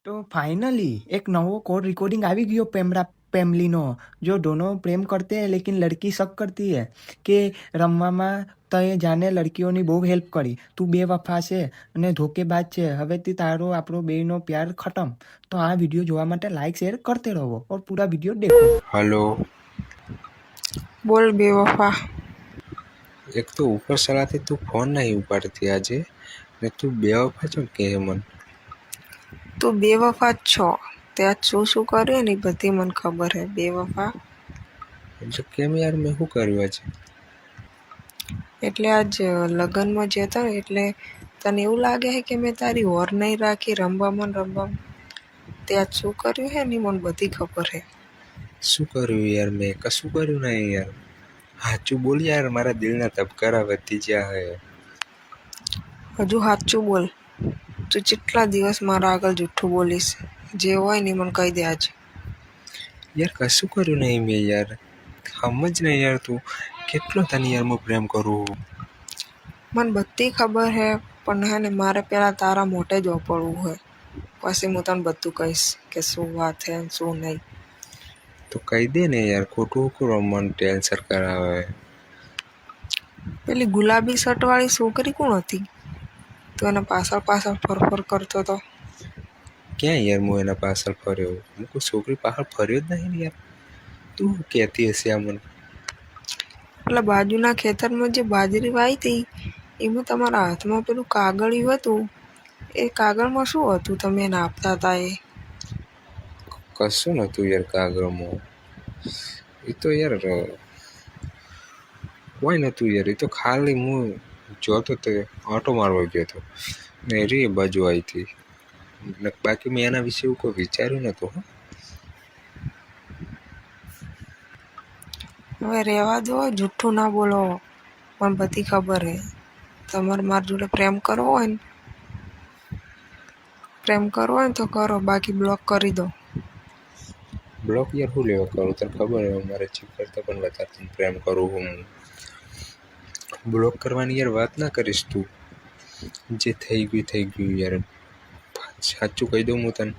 तो फाइनली एक नवो कोड रिकॉर्डिंग આવી ગયો ફેમિલીનો। જો दोनों प्रेम करते हैं लेकिन लड़की शक करती है કે રમવામાં તએ જાને લડકીઓની બહુ હેલ્પ કરી, તું બેવફા છે અને ધોકેબાજ છે, હવેથી તારો આપણો બેયનો પ્યાર ખતમ। તો આ વિડીયો જોવા માટે લાઈક શેર કરते रहो और पूरा वीडियो देखो। हेलो। बोल बेवफा। एक तो ऊपर चलाते तू फोन नहीं उपाड़ती आज ने तू बेवफा છો કે મન તું બેવફા જ છો। તે આજ શું કર્યું ને બધી મને ખબર હે બેવફા। એટલે કેમ યાર મેં શું કર્યું આજે? એટલે આજ લગ્નમાં જતો ને એટલે તને એવું લાગે છે કે મેં તારી ઓર નહીં રાખી રમવામાં? તે આજ શું કર્યું હે ને મને બધી ખબર હે। શું કર્યું યાર? મેં કશું કર્યું નહીં યાર, સાચું બોલ યાર, મારા દિલના ધબકારા વધી ગયા હે। હજુ સાચું બોલ, તું કેટલા દિવસ મારા આગળ જૂઠું બોલીશ? જે હોય ને મને કહી દે આજ। યાર કશું કર્યું નહીં મેં યાર, સમજ ને યાર, તું કેટલો તને યાર હું પ્રેમ કરું। મને બધી ખબર હે પણ હે ને મારે પહેલાં તારા મોઢે જ વાપરવું હોય, પછી હું તને બધું કહીશ કે શું વાત હે ને શું નહીં। તો કહી દે ને યાર, ખોટું કરો મન ટેન્શન કરાવે। પેલી ગુલાબી શર્ટવાળી છોકરી કોણ હતી? તું એના પાછળ ફર કરતો હતો। ક્યાં યાર હું એના પાછળ ફર્યો? હું કોઈ છોકરી પાછળ ફર્યો જ નહીં ને યાર, તું કહેતી હશે આ મને। એટલે બાજુના ખેતરમાં જે બાજરી વાવી હતી એમાં તમારા હાથમાં પેલું કાગળિયું હતું, એ કાગળમાં શું હતું તમે એને આપતા હતા? એ કશું નહોતું યાર કાગળમાં, એ તો યાર કોઈ નહોતું યાર, એ તો ખાલી હું જોતો તો ઓટો મારવા ગયો હતો ને રે બાજુ આવી હતી, બાકી મેં એના વિશે એવું કોઈ વિચાર્યું નહોતું। હવે રહેવા દો, જૂઠું ના બોલો, મને બધી ખબર હે। તમારે મારી જોડે પ્રેમ કરવો હોય ને તો કરો, બાકી બ્લોક કરી દો। બ્લોક યાર શું લેવા કરું? તને ખબર હે મારે ચીપ કરતાં પણ વધારે તને પ્રેમ કરું હું। બ્લોક કરવાની યાર વાત ના કરીશ તું, જે થઈ ગયું યાર, સાચું કહી દઉં હું તને।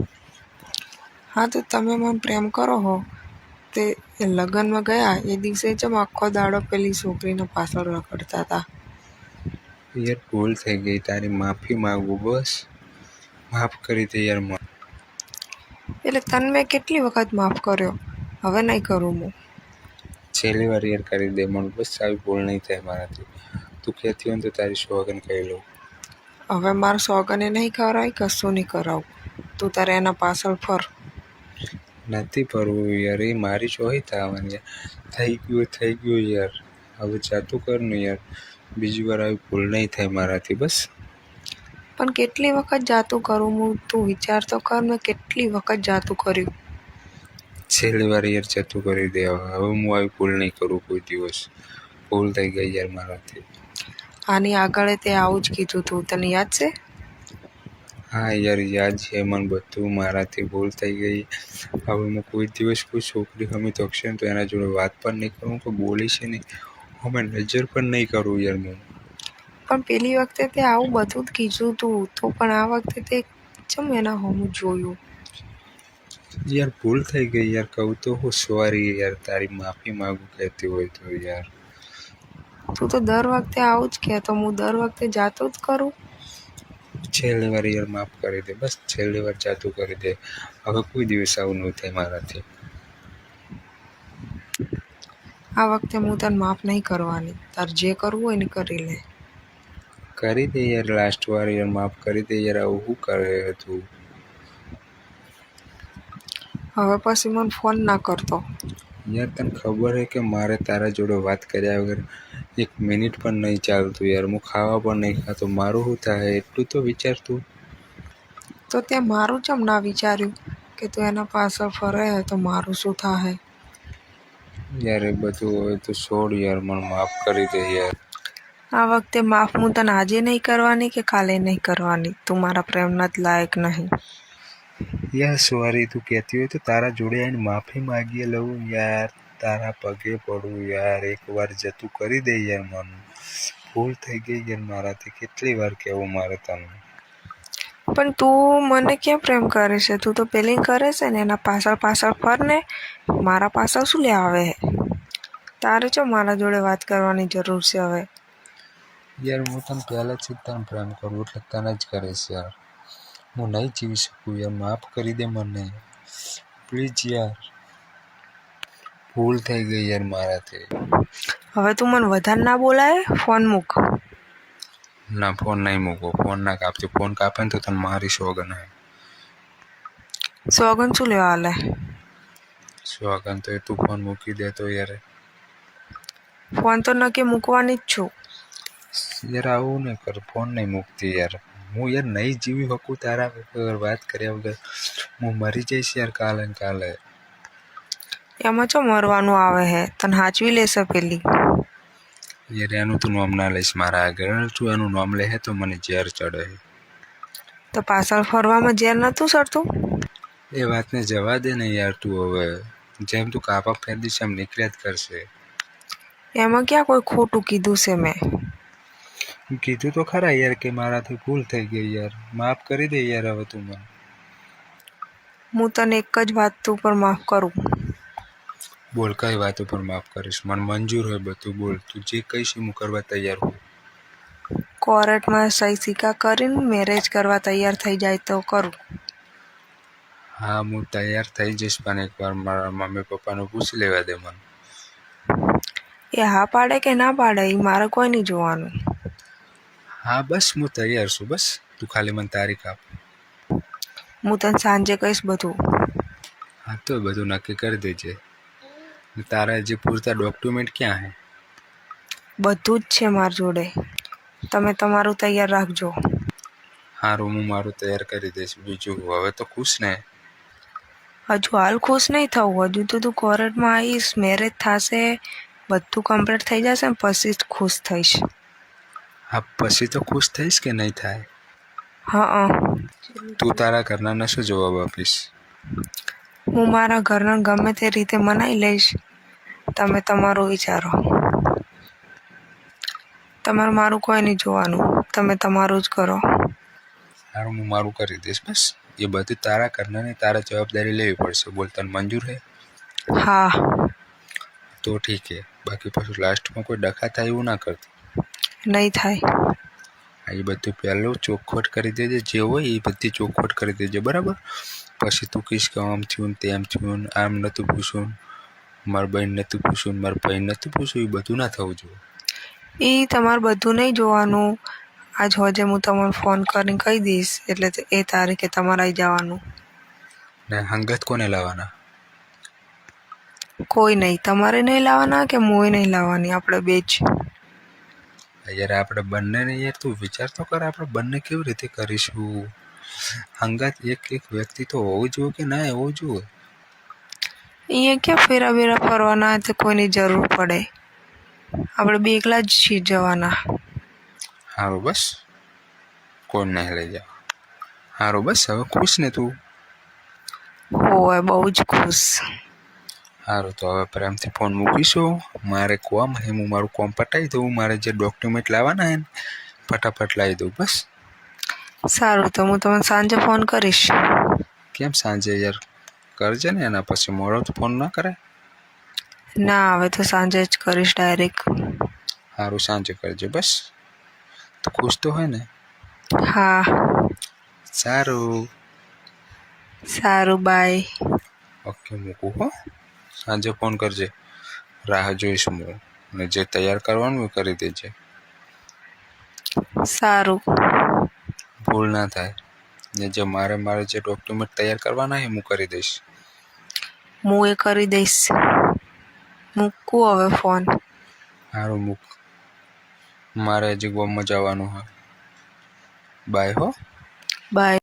હા તો તમે મને પ્રેમ કરો હો તે લગ્નમાં ગયા એ દિવસે જેમ આખો દાડો પેલી છોકરીને પાછળ રખડતા હતા। યાર ભૂલ થઈ ગઈ, તારી માફી માગું, બસ માફ કરી દે યાર મને। એટલે તને મેં કેટલી વખત માફ કર્યો, હવે નહીં કરું હું। છેલ્લી વાર યાર કરી દે મને, બસ આવી ભૂલ નહીં થાય મારાથી। તું કહેતી હોય ને તો તારી સોગન કહી લઉં। હવે મારે સોગને નહીં કરાય, કશું નહીં કરાવું, તું તારે એના પાછળ ફર। નથી ફરવું યાર, એ મારી ચોહી થવાની યાર, થઈ ગયું યાર, હવે જાતું કર ને યાર, બીજી વાર આવી ભૂલ નહીં થાય મારાથી, બસ। પણ કેટલી વખત જાતું કરું હું, તું વિચાર તો કર, મેં કેટલી વખત જાતું કર્યું। છેલ્લી વાર યાર જતું કરી દે, હવે હું આવી ભૂલ નહીં કરું કોઈ દિવસ, ભૂલ થઈ ગઈ યાર મારાથી। આની આગળ તે આવું જ કીધું તું, તને યાદ છે? હા યાર યાદ છે મને બધું, મારાથી ભૂલ થઈ ગઈ, હવે હું કોઈ દિવસ કોઈ છોકરી સામે તોકશે ને તો એના જોડે વાત પણ નહીં કરું, કોઈ બોલીશ નહીં, હવે નજર પણ નહીં કરું યાર હું। પણ પેલી વખતે તે આવું બધું જ કીધું તું, તો પણ આ વખતે તે ચમ એના હોમું જોયું? યાર ભૂલ થઈ ગઈ યાર, કહું તો હું સોરી યાર, તારી માફી માગું કહેતી હોય તો યાર। તું તો દર વખતે આવું જ કહેતો, હું દર વખતે જાતો જ કરું। છેલ્લી વાર યાર માફ કરી દે, બસ છેલ્લી વાર જાતું કરી દે, હવે કોઈ દિવસ આવું નહીં થાય મારાથી। આ વખતે હું તને માફ નહીં કરવાની, તારે જે કરવું હોય ને કરી લે। કરી દે યાર, લાસ્ટ વાર યાર માફ કરી દે યાર, આવું શું કરે તું? હવે પછી મને ફોન ના કરતો। યાર તને ખબર હે કે મારે તારા જોડે વાત કર્યા વગર એક મિનિટ પણ નહીં ચાલતું યાર, હું ખાવા પણ નહીં ખાતો, મારું શું થાય એટલું તો વિચાર તું। તો ત્યાં મારું ચમ ના વિચાર્યું કે તું એના પાછળ ફરે તો મારું શું થાય? યાર એ બધું હોય તો છોડ યાર, મને માફ કરી દે યાર। આ વખતે માફ હું તને આજે નહીં કરવાની કે કાલે નહીં કરવાની, તું મારા પ્રેમના જ લાયક નહીં। યાર સોરી, તું કહેતી હોય તો તારા જોડે આવીને માફી માગીએ લઉં યાર, તારા પગે પડું યાર, એકવાર જતું કરી દે યાર મને, ભૂલ થઈ ગઈ યાર મારાથી, કેટલી વાર કહેવું મારે તને? પણ તું મને ક્યાં પ્રેમ કરે છે? તું તો પેલી કરે છે ને, એના પાછળ પાછળ ફર ને. મારા પાછળ શું લે આવે હે? તારે ચો મારા જોડે વાત કરવાની જરૂર છે હવે? યાર હું તને પહેલાંથી જ તને પ્રેમ કરું એટલે તને જ કરીશ યાર. હું નહીં જીવી શકું યાર, માફ કરી દે મને પ્લીઝ યાર. ભૂલ થઈ ગઈ યાર મારાથી. હવે તું મને વધારે ના બોલાય, ફોન મૂક. ના ફોન નહીં મૂકો, ફોન ના કાપજો. ફોન કાપે ને તો તને મારી સોગન હે. સોગન શું લેવા હાલે? સોગન તો તું ફોન મૂકી દે તો યાર. ફોન તો નક્કી મૂકવાની જ છું. યાર આવું નહીં કર, ફોન નહીં મૂકતી યાર. હું યાર નહીં જીવી શકું તારા વગર, વાત કર્યા વગર. હું મરી જઈશ યાર કાલે ને કાલે. એમાં ચો મરવાનું આવે હે? તને હાચવી લેશે પેલી. યાર એનું તું નામ ના લઈશ મારા આગળ. તું એનું નામ લે તો મને ઝેર ચડે. તો પાછળ ફરવામાં ઝેર નતું ચડતું? એ વાતને જવા દે ને યાર તું હવે. જેમ તું કાપા ફેરદીશ એમ નીકળ્યા જ કરશે. એમાં ક્યાં કોઈ ખોટું કીધું છે મેં? કીધું તો ખરા યાર કે મારાથી ભૂલ થઈ ગઈ યાર, માફ કરી દે યાર હવે તું મને. હું તને એક જ વાત ઉપર માફ કરું. બોલ કઈ વાત ઉપર માફ કરીશ? મને મંજૂર હોય બધું, બોલ. તું જે કહીશ હું કરવા તૈયાર હું. કોર્ટમાં સહી સિક્કા કરીને મેરેજ કરવા તૈયાર થઈ જાય તો કરું. હા હું તૈયાર થઈ જઈશ, પણ એકવાર મારા મમ્મી પપ્પાને પૂછી લેવા દે મને. એ હા પાડે કે ના પાડે એ મારે કોઈ નહીં જોવાનું. હા બસ હું તૈયાર છું, બસ તું ખાલી મને તારીખ આપ. હું તને સાંજે કહીશ બધું. હા તો બધું નક્કી કરી દેજે. તારા જે પૂરતા ડોક્યુમેન્ટ ક્યાં હે? બધું જ છે મારી જોડે. તમે તમારું તૈયાર રાખજો. હારું હું મારું તૈયાર કરી દઈશ. બીજું હવે તો ખુશ ને? હજુ હાલ ખુશ નહીં થવું. હજુ તો તું કોર્ટમાં આવીશ, મેરેજ થશે, બધું કમ્પ્લીટ થઈ જશે ને પછી જ ખુશ થઈશ. હા પછી તો ખુશ થઈશ કે નહીં થાય? હા. તું તારા ઘરનાને શું જવાબ આપીશ? હું મારા ઘરને ગમે તે રીતે મનાઈ લઈશ. તમે તમારું વિચારો. તમારે મારું કોઈ નહીં જોવાનું. તમે તમારું જ કરો. હારું હું મારું કરી દઈશ બસ. એ બધું તારા ઘરનાને તારા જવાબદારી લેવી પડશે. બોલ તને મંજૂર હે? હા. તો ઠીક હે. બાકી પછી લાસ્ટમાં કોઈ ડખા થાય એવું ના કરતી. નહીં થાય. એ બધું પહેલું ચોખવટ કરી દેજે, જે હોય એ બધી ચોખવટ કરી દેજે બરાબર. પછી તું કહીશ કે આમ થયું ને તેમ થયું, આમ નહોતું પૂછવું, મારા બહેન નહોતું પૂછવું, મારા ભાઈ નહોતું પૂછવું, એ બધું ના થવું જોઈએ. એ તમારે બધું નહીં જોવાનું. આજ હોજે હું તમને ફોન કરીને કહી દઈશ, એટલે એ તારીખે તમારે આવી જવાનું. ને હંગત કોને લાવવાના? કોઈ નહીં. તમારે નહીં લાવવાના કે હું નહીં લાવવાની, આપણે બે જ. યાર આપણે બંનેને યાર તું વિચાર તો કર, આપણે બંને કેવી રીતે કરીશું? હંગાત એક એક વ્યક્તિ તો હોવું જોઈએ કે ના હોવું જોઈએ? અહીંયા ક્યાં ફેરા બેરા ફરવાના તો કોઈની જરૂર પડે. આપણે બે એકલા જ છીએ જવાના. સારું બસ, કોણ નહીં લઈ જાવ. સારું બસ હવે ખુશ ને તું? હોય બહુ જ ખુશ. સારું તો હવે પ્રેમથી ફોન મૂકીશું. મારે કોમ હે, હું મારું કોમ પટાવી દઉં. મારે જે ડોક્યુમેન્ટ લાવવાના હે ને ફટાફટ લાવી દઉં બસ. સારું તો હું તમને સાંજે ફોન કરીશ. કેમ સાંજે યાર? કરજે ને, એના પછી મોડો તો ફોન ના કરે. ના હવે તો સાંજે જ કરીશ ડાયરેક્ટ. સારું સાંજે કરજે બસ. તો ખુશ તો હોય ને? હા. સારું બાય. ઓકે મૂકું હો. સાંજે ફોન કરજે, રાહ જોઈશ હું. અને જે તૈયાર કરવાનું એ કરી દેજે. સારું. ભૂલ ના થાય. ને જે મારે જે ડોક્યુમેન્ટ તૈયાર કરવાના એ હું કરી દઈશ. હું એ કરી દઈશ. મૂકું હવે ફોન. સારું મૂક. મારે હજી ગોમમાં જવાનું હોય. બાય હો. બાય.